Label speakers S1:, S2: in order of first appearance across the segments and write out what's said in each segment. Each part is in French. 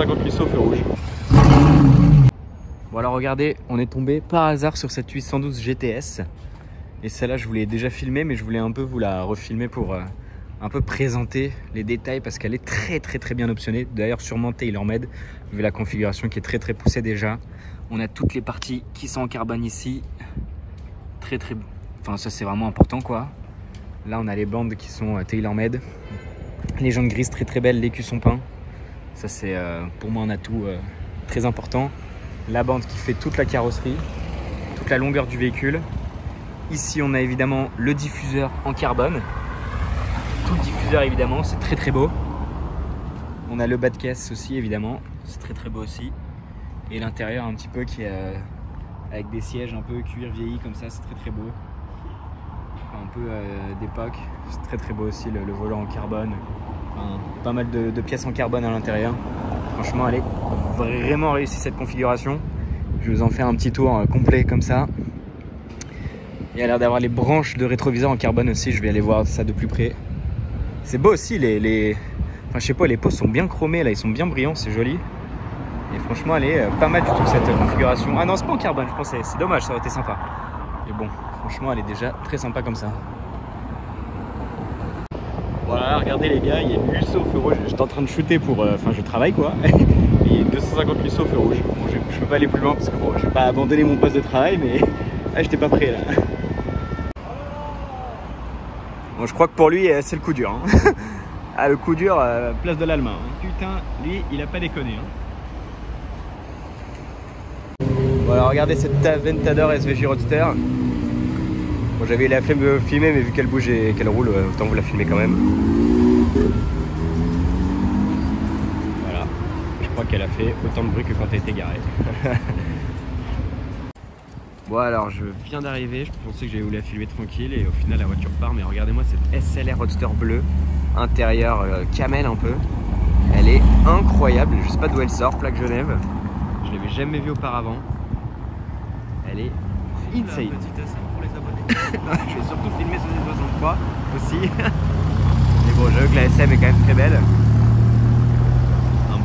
S1: 258 au feu rouge. Bon alors regardez, on est tombé par hasard sur cette 812 GTS. Et celle-là je voulais déjà filmer, mais je voulais un peu vous la refilmer pour un peu présenter les détails parce qu'elle est très bien optionnée. D'ailleurs sûrement TaylorMade, vu la configuration qui est très poussée déjà. On a toutes les parties qui sont en carbone ici. Enfin ça c'est vraiment important quoi. Là on a les bandes qui sont TaylorMade. Les jantes grises très belles, les cuissons peints. Ça c'est pour moi un atout très important. La bande qui fait toute la carrosserie, toute la longueur du véhicule. Ici on a évidemment le diffuseur en carbone. Tout le diffuseur évidemment, c'est très beau. On a le bas de caisse aussi évidemment, c'est très beau aussi. Et l'intérieur un petit peu qui est avec des sièges un peu cuir vieilli comme ça, c'est très beau. Un peu d'époque, c'est très beau aussi le volant en carbone. Enfin, pas mal de pièces en carbone à l'intérieur. Franchement elle est vraiment réussie cette configuration. Je vais vous en faire un petit tour complet comme ça. Il y a l'air d'avoir les branches de rétroviseur en carbone aussi, je vais aller voir ça de plus près. C'est beau aussi, enfin je sais pas, les pots sont bien chromés là, ils sont bien brillants, c'est joli. Et franchement elle est pas mal du tout cette configuration. Ah non c'est pas en carbone, je pensais, c'est dommage, ça aurait été sympa. Mais bon, franchement elle est déjà très sympa comme ça. Voilà, regardez les gars, il y a une Lusso au feu rouge. J'étais en train de shooter pour, enfin je travaille quoi. Il y a une 250 Lusso au feu rouge. Bon, je peux pas aller plus loin parce que bon, je vais pas abandonner mon poste de travail, mais ah, j'étais pas prêt là. Bon, je crois que pour lui, c'est le coup dur. Hein. Ah, le coup dur, place de l'Allemagne. Putain, lui, il a pas déconné. Hein. Voilà, regardez cette Aventador SVJ Roadster. Bon, j'avais eu la flemme de filmer, mais vu qu'elle bouge et qu'elle roule, autant vous la filmer quand même. Voilà, je crois qu'elle a fait autant de bruit que quand elle était garée. Bon alors je viens d'arriver, je pensais que j'allais vous la filmer tranquille et au final la voiture part, mais regardez-moi cette SLR Roadster bleue, intérieur camel un peu. Elle est incroyable, je sais pas d'où elle sort, plaque Genève. Je l'avais jamais vue auparavant. Elle est insane. Pour les abonnés. Je vais surtout filmer ce C63 aussi. Mais bon, j'avoue que la SM est quand même très belle. Un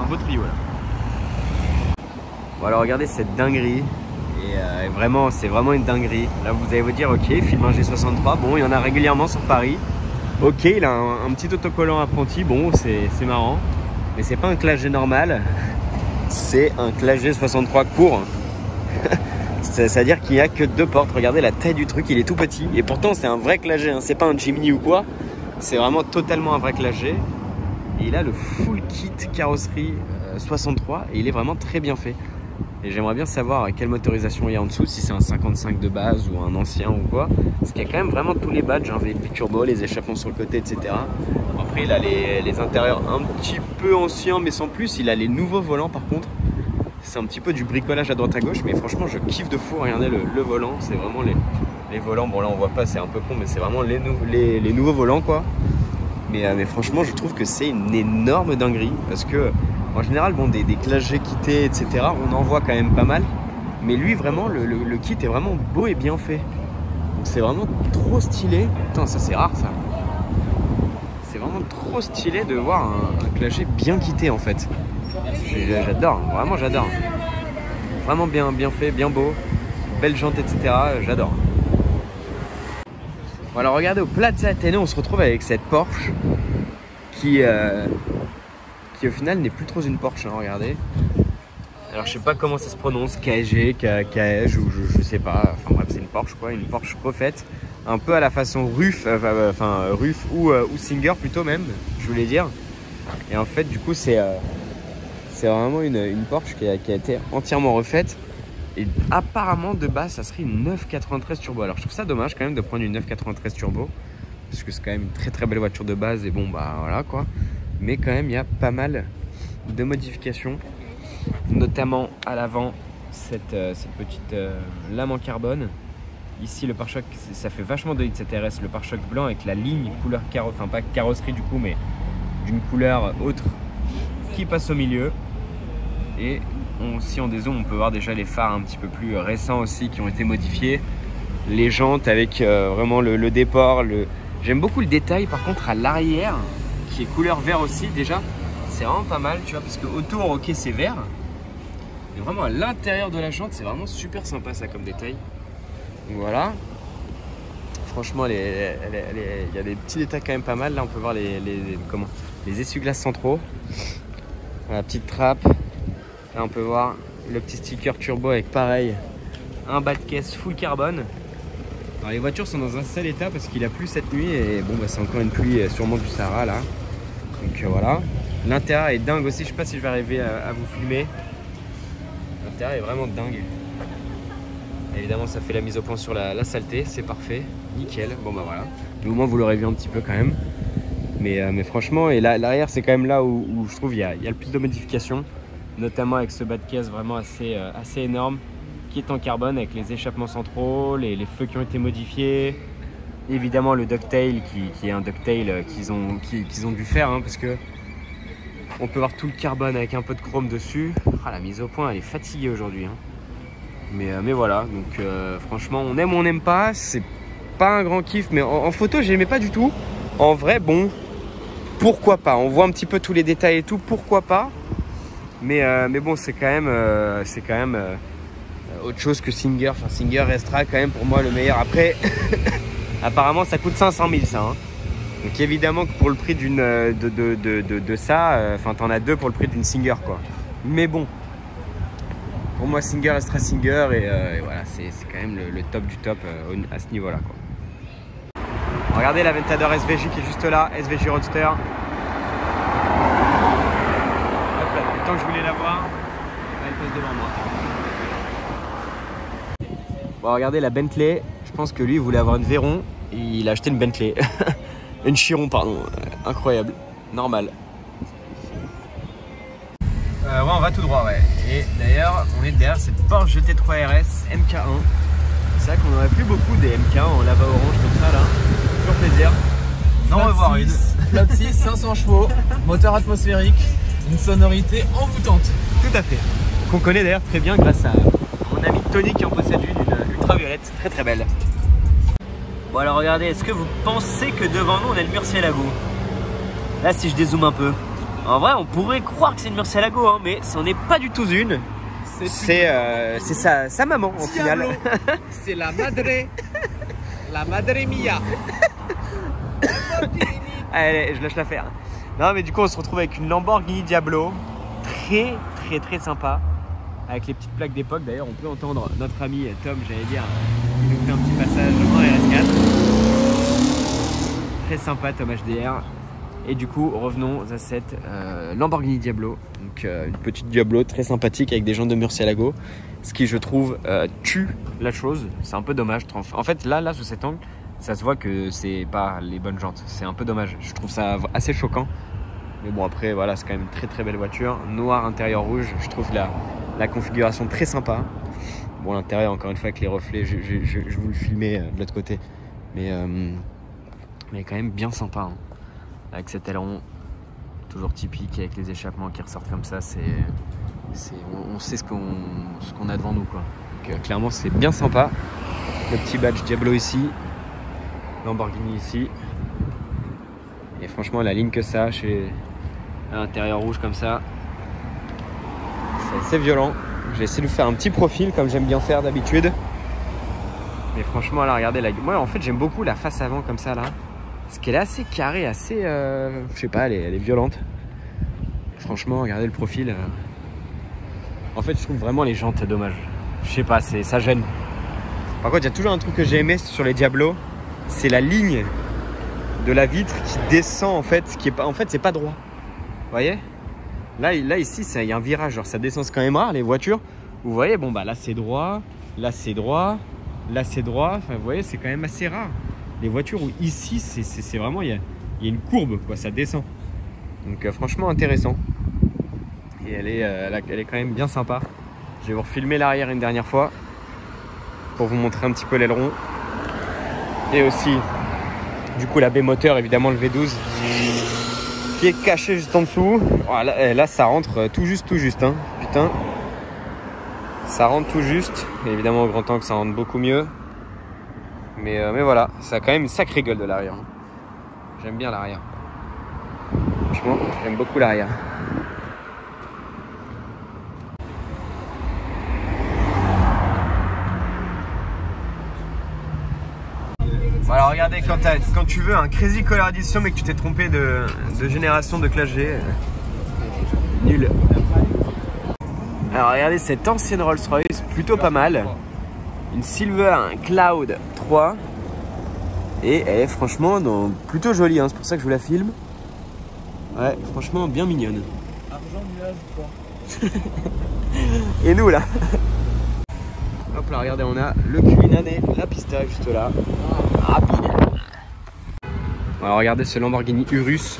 S1: beau trio là. Bon alors regardez cette dinguerie. Et vraiment, c'est vraiment une dinguerie. Là, vous allez vous dire, ok, filme un G63. Bon, il y en a régulièrement sur Paris. Ok, il a un petit autocollant apprenti. Bon, c'est marrant. Mais c'est pas un Clash G normal. C'est un Clash G63 court. C'est-à-dire qu'il n'y a que 2 portes. Regardez la taille du truc, il est tout petit. Et pourtant, c'est un vrai Clash G. Hein. C'est pas un Jimny ou quoi. C'est vraiment totalement un vrai Clash G. Et il a le full kit carrosserie 63. Et il est vraiment très bien fait. Et j'aimerais bien savoir quelle motorisation il y a en dessous, si c'est un 55 de base ou un ancien ou quoi. Parce qu'il y a quand même vraiment tous les badges, hein, VLP turbo, les échappements sur le côté, etc. Après il a les intérieurs un petit peu anciens mais sans plus. Il a les nouveaux volants par contre. C'est un petit peu du bricolage à droite à gauche, mais franchement je kiffe de fou. Regardez le volant, c'est vraiment les volants. Bon là on voit pas, c'est un peu con, mais c'est vraiment les nouveaux volants quoi. Mais franchement je trouve que c'est une énorme dinguerie parce que en général, bon, des Clash G quittés, etc., on en voit quand même pas mal. Mais lui, vraiment, le kit est vraiment beau et bien fait. Donc c'est vraiment trop stylé. Putain, ça c'est rare ça. C'est vraiment trop stylé de voir un Clash G bien quitté en fait. J'adore, vraiment j'adore. Vraiment bien fait, bien beau. Belle jante, etc., j'adore. Bon, alors regardez, au Plaza Athénée, on se retrouve avec cette Porsche qui au final n'est plus trop une Porsche, hein, regardez. Alors je sais pas comment ça se prononce, KG, KG ou je sais pas, enfin bref c'est une Porsche quoi, une Porsche refaite, un peu à la façon Ruf, Ruf ou Singer plutôt même, je voulais dire. Et en fait du coup c'est vraiment une Porsche qui a été entièrement refaite. Et apparemment de base ça serait une 993 turbo. Alors je trouve ça dommage quand même de prendre une 993 turbo, parce que c'est quand même une très belle voiture de base et bon bah voilà quoi. Mais quand même il y a pas mal de modifications, notamment à l'avant cette petite lame en carbone. Ici le pare-choc, ça fait vachement de cette RS, le pare-choc blanc avec la ligne couleur enfin pas carrosserie du coup mais d'une couleur autre qui passe au milieu. Et si on dézoome on peut voir déjà les phares un petit peu plus récents aussi qui ont été modifiés, les jantes avec vraiment le déport. J'aime beaucoup le détail par contre à l'arrière qui est couleur vert aussi déjà. c'est vraiment pas mal, tu vois, parce que autour, ok, c'est vert. Mais vraiment à l'intérieur de la jante, c'est vraiment super sympa ça comme détail. Donc voilà. Franchement, il y a des petits détails quand même pas mal. Là, on peut voir les essuie-glaces centraux. La petite trappe. Là, on peut voir le petit sticker turbo avec pareil, un bas de caisse full carbone. Alors, les voitures sont dans un sale état parce qu'il a plu cette nuit et bon, bah, c'est encore une pluie sûrement du Sahara là. Donc voilà. L'intérieur est dingue aussi. Je sais pas si je vais arriver à vous filmer. L'intérieur est vraiment dingue. Évidemment, ça fait la mise au point sur la saleté, c'est parfait, nickel. Bon bah voilà, mais au moins vous l'aurez vu un petit peu quand même. Mais franchement, et l'arrière c'est quand même là où je trouve il y a le plus de modifications, notamment avec ce bas de caisse vraiment assez énorme, qui est en carbone avec les échappements centraux, les feux qui ont été modifiés. Évidemment le ducktail qui est un ducktail qu'ils ont dû faire, hein, parce que on peut voir tout le carbone avec un peu de chrome dessus. Ah, la mise au point elle est fatiguée aujourd'hui, hein. Mais voilà, donc franchement on aime ou on n'aime pas, c'est pas un grand kiff, mais en photo j'aimais pas du tout. En vrai bon, pourquoi pas, on voit un petit peu tous les détails et tout, pourquoi pas. Mais bon c'est quand même autre chose que Singer. Enfin Singer restera quand même pour moi le meilleur. Après apparemment ça coûte 500 000 ça, hein. Donc évidemment que pour le prix de ça, enfin t'en as deux pour le prix d'une Singer quoi. Mais bon, pour moi, Singer restera Singer et voilà, c'est quand même le top du top à ce niveau-là. Regardez la Aventador SVJ qui est juste là, SVJ Roadster. Hop là, le temps que je voulais la voir, elle passe devant moi. Bon, regardez la Bentley, je pense que lui, il voulait avoir une Veyron et il a acheté une Bentley. Une Chiron, pardon, incroyable, normal. Ouais, on va tout droit, ouais. Et d'ailleurs, on est derrière cette Porsche GT3 RS MK1. C'est vrai qu'on aurait plus beaucoup des MK1 en lava orange comme ça, là. Toujours plaisir d'en revoir une.
S2: Flat 6, 500 chevaux, moteur atmosphérique, une sonorité envoûtante.
S1: Tout à fait. Qu'on connaît d'ailleurs très bien grâce à mon ami Tony qui en possède une ultraviolette très très belle. Bon alors regardez, est-ce que vous pensez que devant nous on a le Murciélago? Là si je dézoome un peu. En vrai, on pourrait croire que c'est une Murciélago, hein, mais c'en est pas du tout une. C'est sa maman, au final.
S2: C'est la madre mia.
S1: Allez, je lâche l'affaire. Non, mais du coup, on se retrouve avec une Lamborghini Diablo. Très, très, très sympa. Avec les petites plaques d'époque. D'ailleurs, on peut entendre notre ami Tom, j'allais dire, qui nous fait un petit passage en RS4. Très sympa, Tom HDR. Et du coup, revenons à cette Lamborghini Diablo. Donc, une petite Diablo très sympathique avec des jantes de Murciélago. Ce qui, je trouve, tue la chose. C'est un peu dommage. En fait, là, sous cet angle, ça se voit que c'est pas les bonnes jantes. C'est un peu dommage. Je trouve ça assez choquant. Mais bon, après, voilà, c'est quand même une très très belle voiture. Noir, intérieur rouge. Je trouve la configuration très sympa. Bon, l'intérieur, encore une fois, avec les reflets, je vous le filmer de l'autre côté. Mais quand même bien sympa, hein. Avec cet aileron toujours typique, avec les échappements qui ressortent comme ça, on sait ce qu'on a devant nous, quoi. Donc, clairement c'est bien sympa. Le petit badge Diablo ici, Lamborghini ici, et franchement la ligne que ça, à l'intérieur rouge comme ça, c'est assez violent. J'ai essayé de faire un petit profil comme j'aime bien faire d'habitude, mais franchement là regardez, moi en fait j'aime beaucoup la face avant comme ça là. Parce qu'elle est assez carrée, assez... je sais pas, elle est violente. Franchement, regardez le profil. En fait, je trouve vraiment les jantes dommage. Je sais pas, ça gêne. Par contre, il y a toujours un truc que j'ai aimé sur les Diablo. C'est la ligne de la vitre qui descend, en fait. En fait, c'est pas droit. Vous voyez? Là ici, il y a un virage. Genre, ça descend, c'est quand même rare, les voitures. Vous voyez, bon, bah là, c'est droit. Là, c'est droit. Là, c'est droit. Enfin, vous voyez, c'est quand même assez rare. Les voitures où ici c'est vraiment il y a une courbe quoi, ça descend. Donc franchement intéressant. Et elle est quand même bien sympa. Je vais vous refilmer l'arrière une dernière fois pour vous montrer un petit peu l'aileron. Et aussi du coup la baie moteur, évidemment le V12 qui est caché juste en dessous. Voilà, là ça rentre tout juste hein. Putain. Ça rentre tout juste. Et évidemment au grand angle ça rentre beaucoup mieux. Mais voilà, ça a quand même une sacrée gueule de l'arrière. J'aime bien l'arrière. Franchement, j'aime beaucoup l'arrière. Bon, alors regardez, quand tu veux un Crazy Color Edition mais que tu t'es trompé de génération de classe G, nul. Alors regardez cette ancienne Rolls Royce, plutôt pas mal. Une Silver Cloud 3. Et elle est franchement plutôt jolie, hein, c'est pour ça que je vous la filme. Ouais, franchement bien mignonne.
S2: Argent, nuage, quoi.
S1: Et nous là. Hop là, regardez, on a le Cullinan et la pista juste là. Rapide. Alors regardez ce Lamborghini Urus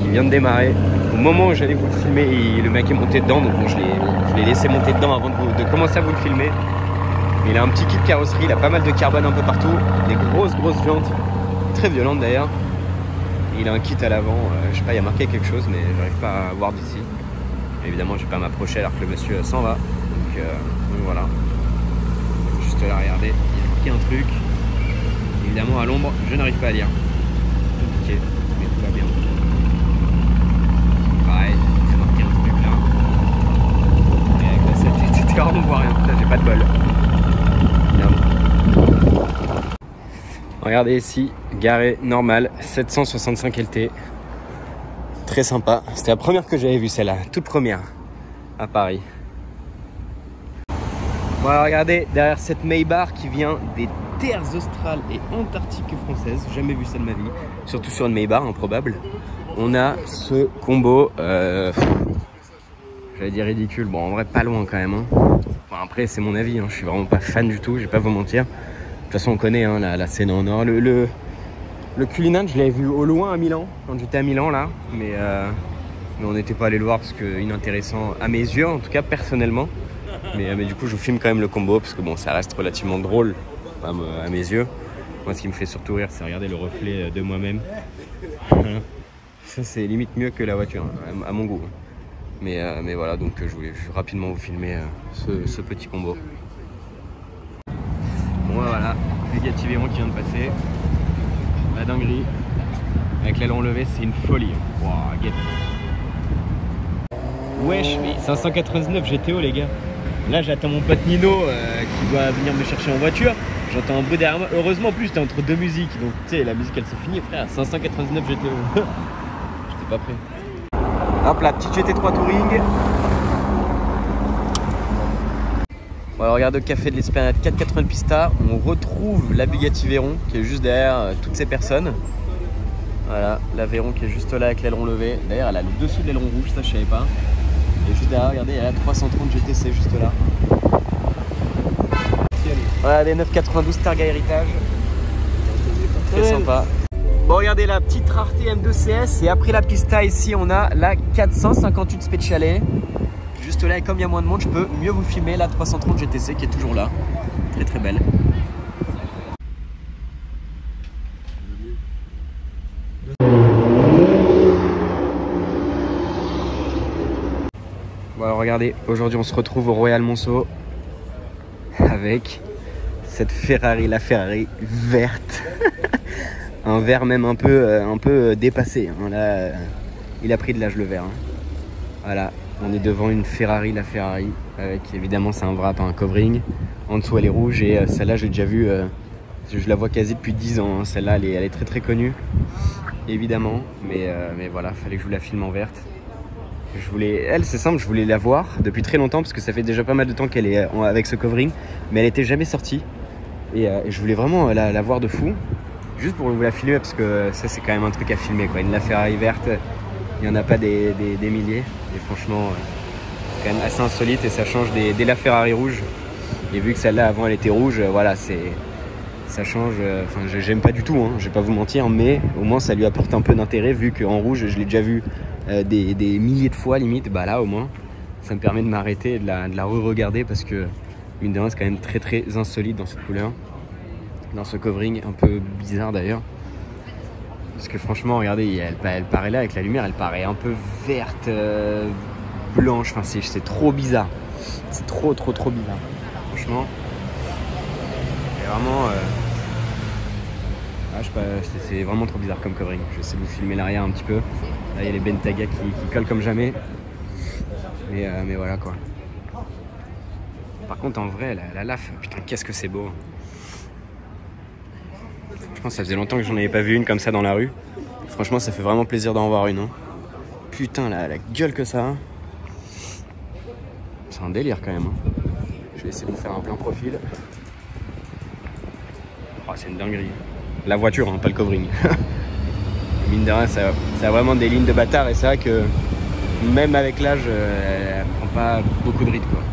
S1: qui vient de démarrer. Au moment où j'allais vous le filmer, le mec est monté dedans, donc bon, je l'ai laissé monter dedans avant de commencer à vous le filmer. Il a un petit kit carrosserie, il a pas mal de carbone un peu partout, des grosses jantes, très violentes d'ailleurs. Il a un kit à l'avant, je sais pas, il y a marqué quelque chose mais j'arrive pas à voir d'ici. Évidemment je vais pas m'approcher alors que le monsieur s'en va. Donc voilà. Juste là, regardez, il y a marqué un truc. Évidemment à l'ombre, je n'arrive pas à lire. Compliqué, mais tout va bien. Pareil, il y a marqué un truc là. Et avec la 7 on voit rien, là j'ai pas de bol. Regardez ici, garé normal, 765 LT. Très sympa. C'était la première que j'avais vue celle-là, toute première à Paris. Bon alors regardez, derrière cette Maybach qui vient des terres australes et antarctiques françaises, jamais vu ça de ma vie, surtout sur une Maybach improbable. On a ce combo, j'allais dire ridicule, bon en vrai pas loin quand même. Hein. Enfin, après c'est mon avis, hein. Je suis vraiment pas fan du tout, je vais pas vous mentir. De toute façon on connaît hein, la scène en or. Le Cullinan je l'avais vu au loin à Milan, quand j'étais à Milan là, mais on n'était pas allé le voir parce que inintéressant à mes yeux, en tout cas personnellement. Mais du coup je vous filme quand même le combo parce que bon ça reste relativement drôle à mes yeux. Moi ce qui me fait surtout rire c'est regarder le reflet de moi-même. Ça c'est limite mieux que la voiture à mon goût. Mais voilà, donc je voulais rapidement vous filmer ce petit combo. Bon voilà, Bugatti Veyron qui vient de passer. La dinguerie. Avec l'aileron levé, c'est une folie. Wow, get. Wesh, mais 599 GTO les gars. Là j'attends mon pote Nino qui doit venir me chercher en voiture. J'entends un bruit derrière moi. Heureusement en plus j'étais entre deux musiques. Donc tu sais la musique elle s'est finie frère. 599 GTO. J'étais pas prêt. Hop la petite GT3 Touring. Bon, alors, regarde le café de l'Esplanade 480 Pista. On retrouve la Bugatti Veyron qui est juste derrière toutes ces personnes. Voilà, la Veyron qui est juste là avec l'aileron levé. D'ailleurs elle a le dessous de l'aileron rouge, ça je savais pas. Et juste derrière, regardez, elle a 330 GTC juste là. Voilà, des 992 Targa Héritage. Très sympa. Bon, regardez la petite rareté M2CS. Et après la Pista, ici, on a la 458 Speciale. Juste là, et comme il y a moins de monde, je peux mieux vous filmer la 330 GTC qui est toujours là. Très très belle. Bon alors regardez, aujourd'hui on se retrouve au Royal Monceau avec cette Ferrari, la Ferrari verte. Un vert même un peu dépassé. Hein. Là, il a pris de l'âge le vert. Hein. Voilà, on est devant une Ferrari, la Ferrari, avec évidemment c'est un wrap, un covering. En dessous elle est rouge et celle-là j'ai déjà vu, je la vois quasi depuis 10 ans. Hein. Celle-là elle est très très connue, évidemment. Mais voilà, fallait que je vous la filme en verte. Elle c'est simple, je voulais la voir depuis très longtemps parce que ça fait déjà pas mal de temps qu'elle est avec ce covering, mais elle était jamais sortie et je voulais vraiment la voir de fou, juste pour vous la filmer parce que ça c'est quand même un truc à filmer quoi. Une La Ferrari verte, il n'y en a pas des milliers et franchement c'est quand même assez insolite et ça change des La Ferrari rouge. Et vu que celle-là avant elle était rouge, voilà ça change, enfin j'aime pas du tout, hein, je vais pas vous mentir, mais au moins ça lui apporte un peu d'intérêt vu qu'en rouge je l'ai déjà vu des milliers de fois limite. Bah là au moins ça me permet de m'arrêter et de la re-regarder parce que mine de rien c'est quand même très très insolite dans cette couleur, dans ce covering un peu bizarre d'ailleurs parce que franchement regardez elle paraît là avec la lumière, elle paraît un peu verte, blanche, enfin c'est trop bizarre, c'est trop bizarre franchement. Et vraiment Ah, je sais pas, c'est vraiment trop bizarre comme covering. Je vais essayer de vous filmer l'arrière un petit peu. Là, il y a les Bentayga qui collent comme jamais. Mais voilà quoi. Par contre, en vrai, la LAF, putain, qu'est-ce que c'est beau. Franchement, ça faisait longtemps que j'en avais pas vu une comme ça dans la rue. Franchement, ça fait vraiment plaisir d'en voir une. Hein. Putain, la gueule que ça a. C'est un délire quand même. Hein. Je vais essayer de vous faire un plein profil. Oh, c'est une dinguerie. La voiture, hein, pas le covering. Mine de rien, ça a vraiment des lignes de bâtard et c'est vrai que même avec l'âge, elle prend pas beaucoup de rides quoi.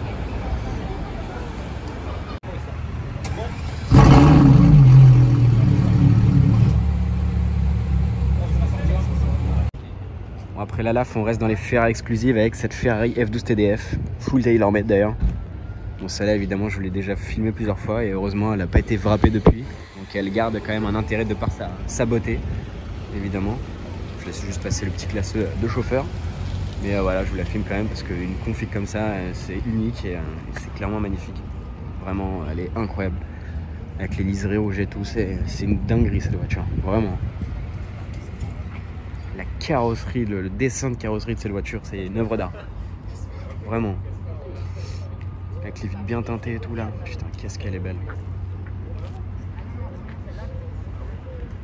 S1: Bon, après la LAF, on reste dans les Ferrari exclusives avec cette Ferrari F12 TDF, full tailor-made d'ailleurs. Bon, celle-là évidemment, je l'ai déjà filmé plusieurs fois et heureusement, elle n'a pas été wrappée depuis. Donc elle garde quand même un intérêt de par sa beauté, évidemment. Je laisse juste passer le petit classeux de chauffeur. Mais voilà, je vous la filme quand même parce qu'une config comme ça, c'est unique et c'est clairement magnifique. Vraiment, elle est incroyable. Avec les liserés rouges et tout, c'est une dinguerie cette voiture, vraiment. La carrosserie, le dessin de carrosserie de cette voiture, c'est une œuvre d'art. Vraiment. Avec les vitres bien teintées et tout là, putain, qu'est-ce qu'elle est belle.